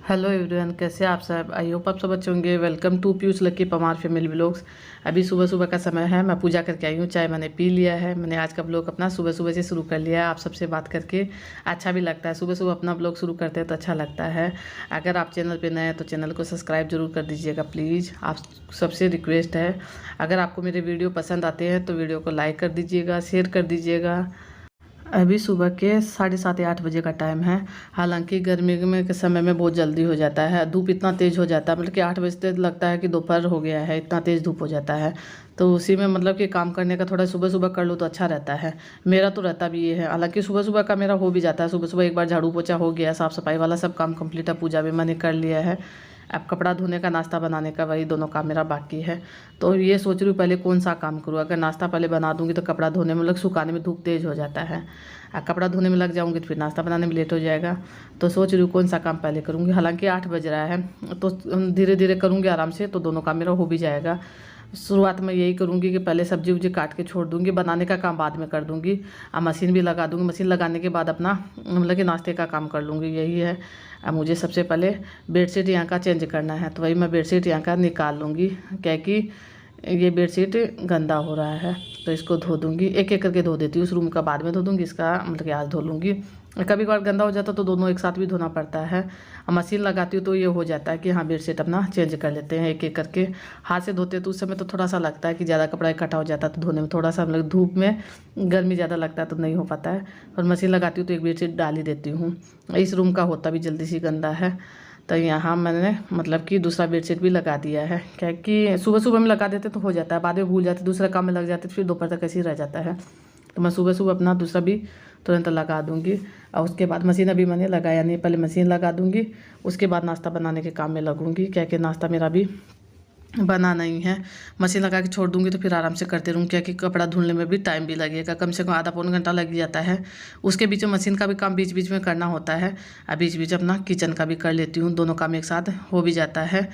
Hello everyone, कैसे हैं आप सब। आई होप आप सब अच्छे होंगे। Welcome to Piyush Lucky Pamar family vlogs. अभी सुबह सुबह का समय है, मैं पूजा करके आई हूँ, चाय मैंने पी लिया है। मैंने आज का ब्लॉग अपना सुबह सुबह से शुरू कर लिया है। आप सबसे बात करके अच्छा भी लगता है, सुबह सुबह अपना ब्लॉग शुरू करते हैं तो अच्छा लगता है। अगर आप चैनल पर नए हैं तो चैनल को सब्सक्राइब जरूर कर दीजिएगा प्लीज़, आप सबसे रिक्वेस्ट है। अगर आपको मेरे वीडियो पसंद आते हैं तो वीडियो को लाइक कर दीजिएगा, शेयर कर दीजिएगा। अभी सुबह के 7:30 या 8 बजे का टाइम है। हालांकि गर्मी में के समय में बहुत जल्दी हो जाता है, धूप इतना तेज़ हो जाता है, मतलब कि 8 बजते लगता है कि दोपहर हो गया है, इतना तेज़ धूप हो जाता है। तो उसी में मतलब कि काम करने का थोड़ा सुबह सुबह कर लो तो अच्छा रहता है। मेरा तो रहता भी ये है। हालांकि सुबह सुबह का मेरा हो भी जाता है, सुबह सुबह एक बार झाड़ू पोछा हो गया, साफ़ सफाई वाला सब काम कंप्लीट है, पूजा भी मैंने कर लिया है। अब कपड़ा धोने का, नाश्ता बनाने का, वही दोनों काम मेरा बाकी है। तो ये सोच रही हूँ पहले कौन सा काम करूँ। अगर नाश्ता पहले बना दूँगी तो कपड़ा धोने में मतलब सुखाने में धूप तेज़ हो जाता है, कपड़ा धोने में लग जाऊँगी तो फिर नाश्ता बनाने में लेट हो जाएगा। तो सोच रही हूँ कौन सा काम पहले करूँगी। हालांकि 8 बज रहा है तो धीरे धीरे करूँगी आराम से, तो दोनों काम मेरा हो भी जाएगा। शुरुआत में यही करूँगी कि पहले सब्जी उब्जी काट के छोड़ दूँगी, बनाने का काम बाद में कर दूँगी। मशीन भी लगा दूँगी, मशीन लगाने के बाद अपना मतलब कि नाश्ते का काम कर लूँगी, यही है। अब मुझे सबसे पहले बेडशीट यहाँ का चेंज करना है, तो वही मैं बेडशीट यहाँ का निकाल लूँगी। क्या कि ये बेडशीट गंदा हो रहा है, तो इसको धो दूँगी, एक एक करके धो देती हूँ। उस रूम का बाद में धो दूँगी, इसका मतलब कि आज धो लूँगी। कभी कभार गंदा हो जाता तो दोनों एक साथ भी धोना पड़ता है। मशीन लगाती हूँ तो ये हो जाता है कि हाँ बेडशीट अपना चेंज कर लेते हैं एक एक करके। हाथ से धोते तो उस समय तो थोड़ा सा लगता है कि ज़्यादा कपड़ा इकट्ठा हो जाता है, तो धोने में थोड़ा सा मतलब धूप में गर्मी ज़्यादा लगता है तो नहीं हो पाता है। और मशीन लगाती हूँ तो एक बेडशीट डाल ही देती हूँ। इस रूम का होता भी जल्दी सी गंदा है, तो यहाँ मैंने मतलब कि दूसरा बेडशीट भी लगा दिया है। क्या कि सुबह सुबह में लगा देते तो हो जाता है, बाद में भूल जाते, दूसरा काम में लग जाते, फिर दोपहर तक ऐसे ही रह जाता है। तो मैं सुबह सुबह अपना दूसरा भी तुरंत लगा दूँगी। और उसके बाद मशीन अभी मैंने लगाया नहीं, पहले मशीन लगा दूँगी, उसके बाद नाश्ता बनाने के काम में लगूँगी। क्या कि नाश्ता मेरा भी बना नहीं है। मशीन लगा के छोड़ दूँगी तो फिर आराम से करते रहूँगी, क्या कि कपड़ा धुलने में भी टाइम भी लगेगा, कम से कम आधा पौन घंटा लग जाता है। उसके बीच में मशीन का भी काम बीच बीच में करना होता है, और बीच बीच अपना किचन का भी कर लेती हूँ, दोनों काम एक साथ हो भी जाता है।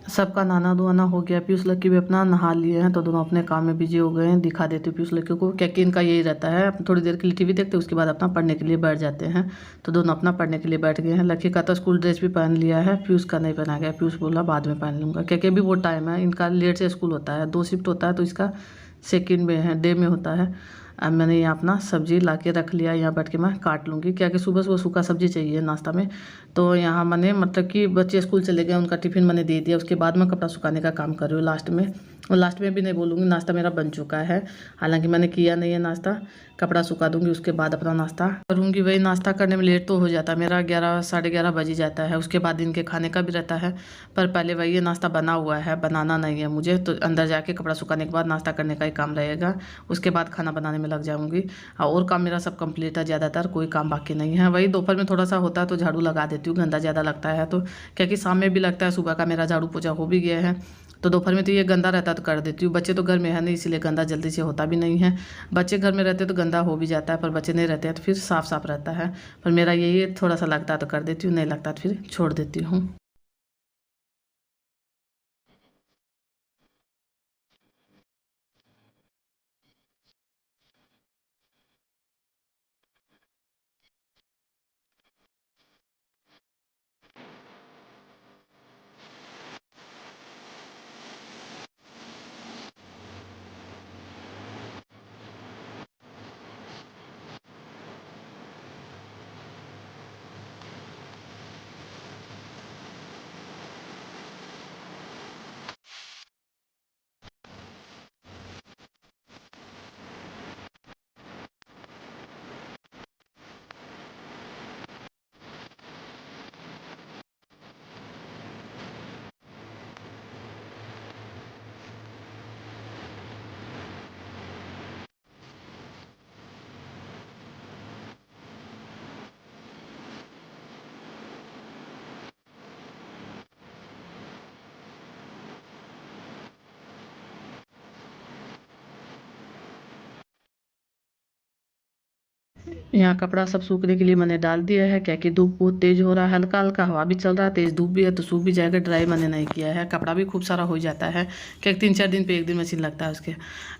सबका नहाना धोना हो गया, पीयूष लक्की भी अपना नहा लिए हैं, तो दोनों अपने काम में बिजी हो गए हैं। दिखा देती हूँ पीयूष लक्की को, क्या कि इनका यही रहता है, थोड़ी देर के लिए टीवी देखते हैं, उसके बाद अपना पढ़ने के लिए बैठ जाते हैं। तो दोनों अपना पढ़ने के लिए बैठ गए हैं। लक्की का तो स्कूल ड्रेस भी पहन लिया है, पीयूष का नहीं पहना गया। पीयूष बोला बाद में पहन लूँगा, क्योंकि अभी वो टाइम है, इनका लेट से स्कूल होता है, 2 शिफ्ट होता है, तो इसका सेकेंड में है, डे में होता है। अब मैंने यहाँ अपना सब्जी ला के रख लिया, यहाँ बैठ के मैं काट लूँगी, क्या कि सुबह सुबह सूखा सब्जी चाहिए नाश्ता में। तो यहाँ मैंने मतलब कि बच्चे स्कूल चले गए, उनका टिफ़िन मैंने दे दिया, उसके बाद मैं कपड़ा सुखाने का काम कर रही हूँ लास्ट में। और लास्ट में भी नहीं बोलूँगी, नाश्ता मेरा बन चुका है, हालांकि मैंने किया नहीं है नाश्ता। कपड़ा सुखा दूँगी, उसके बाद अपना नाश्ता करूँगी। वही नाश्ता करने में लेट तो हो जाता है मेरा, 11 साढ़े 11 बज ही जाता है। उसके बाद दिन के खाने का भी रहता है, पर पहले वही ये नाश्ता बना हुआ है, बनाना नहीं है मुझे, तो अंदर जाके कपड़ा सुखाने के बाद नाश्ता करने का ही काम रहेगा। उसके बाद खाना बनाने में लग जाऊँगी। और काम मेरा सब कंप्लीट है, ज़्यादातर कोई काम बाकी नहीं है। वही दोपहर में थोड़ा सा होता है तो झाड़ू लगा देती हूँ, गंदा ज़्यादा लगता है तो, क्या कि शाम में भी लगता है। सुबह का मेरा झाड़ू पोछा हो भी गया है, तो दोपहर में तो ये गंदा रहता है तो कर देती हूँ। बच्चे तो घर में है नहीं, इसीलिए गंदा जल्दी से होता भी नहीं है। बच्चे घर में रहते तो गंदा हो भी जाता है, पर बच्चे नहीं रहते हैं तो फिर साफ साफ रहता है। पर मेरा यही है, थोड़ा सा लगता है तो कर देती हूँ, नहीं लगता तो फिर छोड़ देती हूँ। यहाँ कपड़ा सब सूखने के लिए मैंने डाल दिया है, क्या कि धूप बहुत तेज़ हो रहा है, हल्का हल्का हवा भी चल रहा है, तेज़ धूप भी है तो सूख भी जाएगा। ड्राई मैंने नहीं किया है, कपड़ा भी खूब सारा हो जाता है, क्या 3-4 दिन पे एक दिन मशीन लगता है उसके।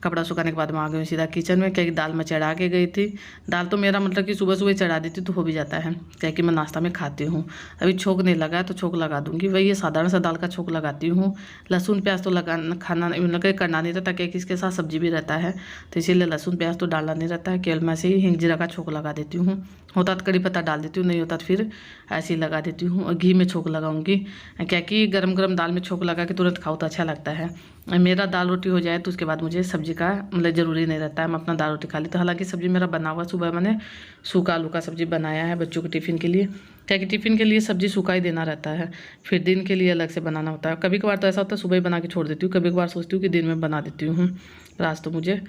कपड़ा सुखाने के बाद मैं आ गई सीधा किचन में, क्या कि दाल मैं चढ़ा के गई थी। दाल तो मेरा मतलब कि सुबह सुबह चढ़ा देती तो हो भी जाता है, क्या कि मैं नाश्ता में खाती हूँ। अभी छोंक नहीं लगा है तो छोंक लगा दूँगी, वही ये साधारण सा दाल का छोंक लगाती हूँ। लहसुन प्याज तो खाना मतलब करना नहीं रहता, क्या कि इसके साथ सब्जी भी रहता है, तो इसीलिए लहसुन प्याज तो डालना नहीं रहता है। केवल मैं से ही हिंग जीरा का छोंक लगा देती हूँ। होता तो कड़ी पत्ता डाल देती हूँ, नहीं होता तो फिर ऐसे ही लगा देती हूँ। और घी में छोंक लगाऊंगी, क्या कि गरम गरम दाल में छोंक लगा के तुरंत खाओ तो अच्छा लगता है। मेरा दाल रोटी हो जाए तो उसके बाद मुझे सब्जी का मतलब ज़रूरी नहीं रहता है, मैं अपना दाल रोटी खा लेती हूँ। हालांकि सब्जी मेरा बना हुआ, सुबह मैंने सूखा आलू का सब्जी बनाया है बच्चों के टिफ़िन के लिए, क्या कि टिफ़िन के लिए सब्जी सूखा ही देना रहता है, फिर दिन के लिए अलग से बनाना होता है। कभी कभार तो ऐसा होता है सुबह ही बना के छोड़ देती हूँ, कभी कभार सोचती हूँ कि दिन में बना देती हूँ। आज तो मुझे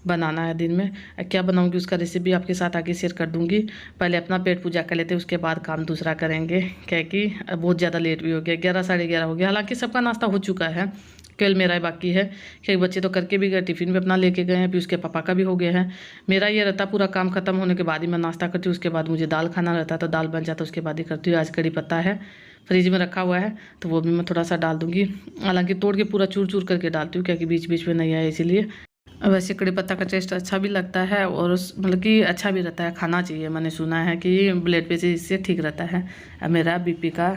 बनाना है दिन में। क्या बनाऊंगी उसका रेसिपी आपके साथ आगे शेयर कर दूंगी। पहले अपना पेट पूजा कर लेते हैं, उसके बाद काम दूसरा करेंगे, क्या कि बहुत ज़्यादा लेट भी हो गया, 11 साढ़े 11 हो गया। हालांकि सबका नाश्ता हो चुका है, केवल मेरा ही बाकी है। कई बच्चे तो करके भी गए, टिफ़िन भी अपना लेके गए हैं, फिर उसके पापा का भी हो गया है। मेरा ये रहता पूरा काम खत्म होने के बाद ही मैं नाश्ता करती हूँ, उसके बाद मुझे दाल खाना रहता है तो दाल बन जाता है, उसके बाद ही करती हूँ। आज कड़ी पत्ता है फ्रिज में रखा हुआ है तो वो भी मैं थोड़ा सा डाल दूँगी, हालांकि तोड़ के पूरा चूर चूर करके डालती हूँ, क्या कि बीच बीच में नहीं आया इसीलिए। वैसे कड़ी पत्ता का टेस्ट अच्छा भी लगता है और मतलब कि अच्छा भी रहता है, खाना चाहिए। मैंने सुना है कि ब्लड प्रेशर इससे ठीक रहता है। अब मेरा बीपी का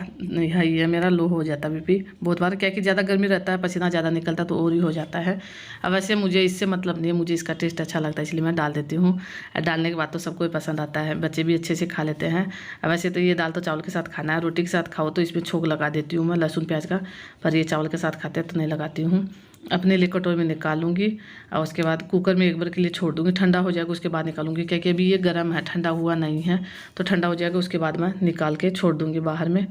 हाई है, मेरा लो हो जाता है बीपी बहुत बार, क्या कि ज़्यादा गर्मी रहता है, पसीना ज़्यादा निकलता है तो और ही हो जाता है। अब वैसे मुझे इससे मतलब नहीं है, मुझे इसका टेस्ट अच्छा लगता है इसलिए मैं डाल देती हूँ। डालने के बाद तो सबको ही पसंद आता है, बच्चे भी अच्छे से खा लेते हैं। अब वैसे तो ये दाल तो चावल के साथ खाना है, रोटी के साथ खाओ तो इसमें छोंक लगा देती हूँ मैं लहसुन प्याज का, पर ये चावल के साथ खाते हैं तो नहीं लगाती हूँ। अपने लिए कटोरी में निकाल लूँगी और उसके बाद कुकर में एक बार के लिए छोड़ दूँगी, ठंडा हो जाएगा उसके बाद निकालूंगी, क्योंकि अभी ये गर्म है, ठंडा हुआ नहीं है, तो ठंडा हो जाएगा उसके बाद मैं निकाल के छोड़ दूँगी बाहर में।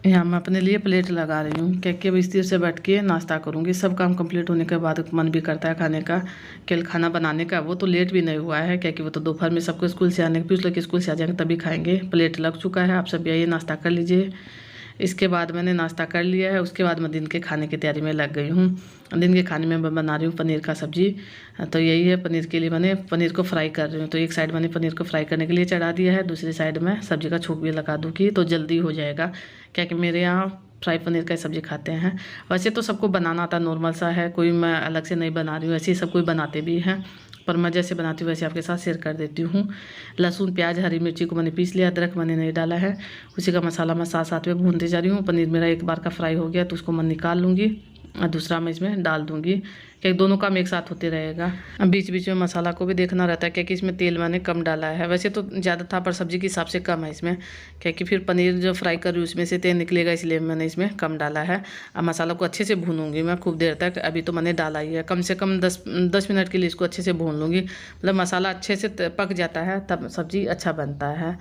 यहाँ मैं अपने लिए प्लेट लगा रही हूँ, क्योंकि अब इस तरह से बैठ के नाश्ता करूँगी। सब काम कंप्लीट होने के बाद मन भी करता है खाने का, केवल खाना बनाने का वो तो लेट भी नहीं हुआ है, क्योंकि वो तो दोपहर में सबको स्कूल से आने फिर लोग स्कूल से आ जाएंगे तभी खाएंगे। प्लेट लग चुका है, आप सब आइए नाश्ता कर लीजिए। इसके बाद मैंने नाश्ता कर लिया है, उसके बाद मैं दिन के खाने की तैयारी में लग गई हूँ। दिन के खाने में मैं बना रही हूँ पनीर का सब्जी, तो यही है। पनीर के लिए मैंने पनीर को फ्राई कर रही हूँ, तो एक साइड मैंने पनीर को फ्राई करने के लिए चढ़ा दिया है, दूसरी साइड में सब्जी का छोंक भी लगा दूँगी तो जल्दी हो जाएगा, क्या कि मेरे यहाँ फ्राई पनीर का सब्ज़ी खाते हैं। वैसे तो सबको बनाना आता, नॉर्मल सा है, कोई मैं अलग से नहीं बना रही हूँ, ऐसे ही सब कोई बनाते भी हैं, पर मैं जैसे बनाती हूँ वैसे आपके साथ शेयर कर देती हूँ। लहसुन प्याज हरी मिर्ची को मैंने पीस लिया, अदरक मैंने नहीं डाला है, उसी का मसाला मैं साथ साथ में भूनते जा रही हूँ। पनीर मेरा एक बार का फ्राई हो गया तो उसको मैं निकाल लूँगी और दूसरा मैं इसमें डाल दूँगी, क्योंकि दोनों काम एक साथ होते रहेगा। बीच बीच में मसाला को भी देखना रहता है, क्योंकि इसमें तेल मैंने कम डाला है, वैसे तो ज़्यादा था पर सब्ज़ी के हिसाब से कम है इसमें, क्योंकि फिर पनीर जो फ्राई कर रही हूँ उसमें से तेल निकलेगा, इसलिए मैंने इसमें कम डाला है। अब मसाला को अच्छे से भूनूंगी मैं खूब देर तक, अभी तो मैंने डाला ही है, कम से कम 10 मिनट के लिए इसको अच्छे से भून लूँगी। मतलब मसाला अच्छे से पक जाता है तब सब्ज़ी अच्छा बनता है।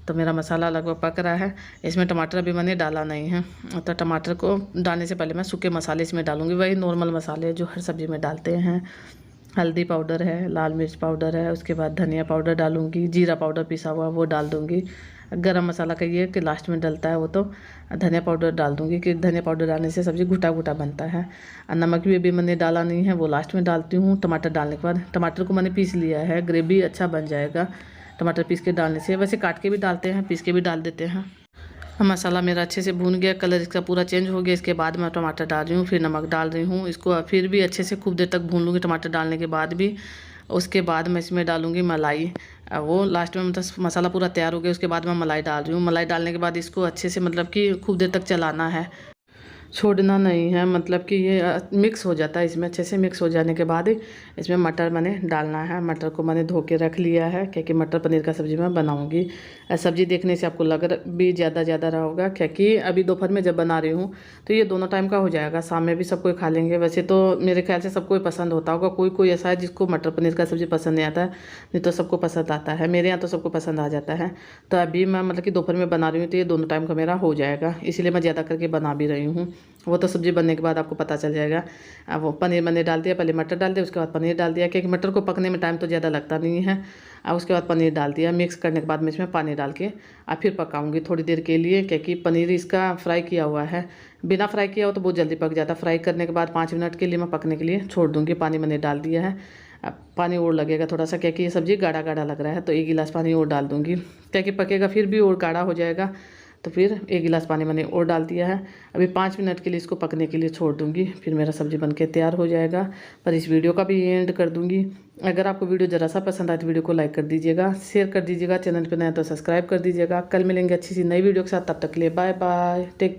तो मेरा मसाला लगभग पक रहा है, इसमें टमाटर अभी मैंने डाला नहीं है, तो टमाटर को डालने से पहले मैं सूखे मसाले इसमें डालूंगी, वही नॉर्मल मसाले जो हर सब्ज़ी में डालते हैं। हल्दी पाउडर है, लाल मिर्च पाउडर है, उसके बाद धनिया पाउडर डालूंगी, जीरा पाउडर पिसा हुआ वो डाल दूंगी। गरम मसाला का ये कि लास्ट में डलता है, वो तो धनिया पाउडर डाल दूंगी, कि धनिया पाउडर डालने से सब्ज़ी घुटा घुटा बनता है। और नमक भी अभी मैंने डाला नहीं है, वो लास्ट में डालती हूँ। टमाटर डालने के बाद टमाटर को मैंने पीस लिया है, ग्रेवी अच्छा बन जाएगा टमाटर पीस के डालने से, वैसे काट के भी डालते हैं, पीस के भी डाल देते हैं। मसाला मेरा अच्छे से भून गया, कलर इसका पूरा चेंज हो गया, इसके बाद मैं टमाटर डाल रही हूँ, फिर नमक डाल रही हूँ, इसको फिर भी अच्छे से खूब देर तक भून लूँगी टमाटर डालने के बाद भी। उसके बाद मैं इसमें डालूँगी मलाई, वो लास्ट में मतलब मसाला पूरा तैयार हो गया उसके बाद मैं मलाई डाल रही हूँ। मलाई डालने के बाद इसको अच्छे से मतलब कि खूब देर तक चलाना है, छोड़ना नहीं है, मतलब कि ये मिक्स हो जाता है इसमें। अच्छे से मिक्स हो जाने के बाद इसमें मटर मैंने डालना है, मटर को मैंने धो के रख लिया है, क्योंकि मटर पनीर का सब्ज़ी मैं बनाऊंगी। सब्ज़ी देखने से आपको लग भी ज़्यादा रहा होगा, क्योंकि अभी दोपहर में जब बना रही हूँ तो ये दोनों टाइम का हो जाएगा, शाम में भी सब कोई खा लेंगे। वैसे तो मेरे ख्याल से सबको पसंद होता होगा, कोई कोई ऐसा है जिसको मटर पनीर का सब्ज़ी पसंद नहीं आता, नहीं तो सबको पसंद आता है। मेरे यहाँ तो सबको पसंद आ जाता है, तो अभी मैं मतलब कि दोपहर में बना रही हूँ तो ये दोनों टाइम का मेरा हो जाएगा, इसीलिए मैं ज़्यादा करके बना भी रही हूँ। वो तो सब्ज़ी बनने के बाद आपको पता चल जाएगा। अब वो पनीर मैंने डाल दिया, पहले मटर डाल दिया, उसके बाद पनीर डाल दिया, क्योंकि मटर को पकने में टाइम तो ज़्यादा लगता नहीं है। और उसके बाद पनीर डाल दिया, मिक्स करने के बाद मैं इसमें पानी डाल के और फिर पकाऊंगी थोड़ी देर के लिए, क्योंकि पनीर इसका फ्राई किया हुआ है, बिना फ्राई किया हो तो बहुत जल्दी पक जाता। फ्राई करने के बाद 5 मिनट के लिए मैं पकने के लिए छोड़ दूँगी, पानी मैंने डाल दिया है। पानी और लगेगा थोड़ा सा, क्योंकि ये सब्ज़ी गाढ़ा गाढ़ा लग रहा है। तो 1 गिलास पानी और डाल दूँगी, क्योंकि पकेगा फिर भी और गाढ़ा हो जाएगा। तो फिर 1 गिलास पानी मैंने और डाल दिया है। अभी 5 मिनट के लिए इसको पकने के लिए छोड़ दूँगी, फिर मेरा सब्ज़ी बनके तैयार हो जाएगा। पर इस वीडियो का भी एंड कर दूँगी। अगर आपको वीडियो ज़रा सा पसंद आए तो वीडियो को लाइक कर दीजिएगा, शेयर कर दीजिएगा, चैनल पर नया तो सब्सक्राइब कर दीजिएगा। कल मिलेंगे अच्छी सी नई वीडियो के साथ, तब तक के लिए बाय बाय, टेक केयर।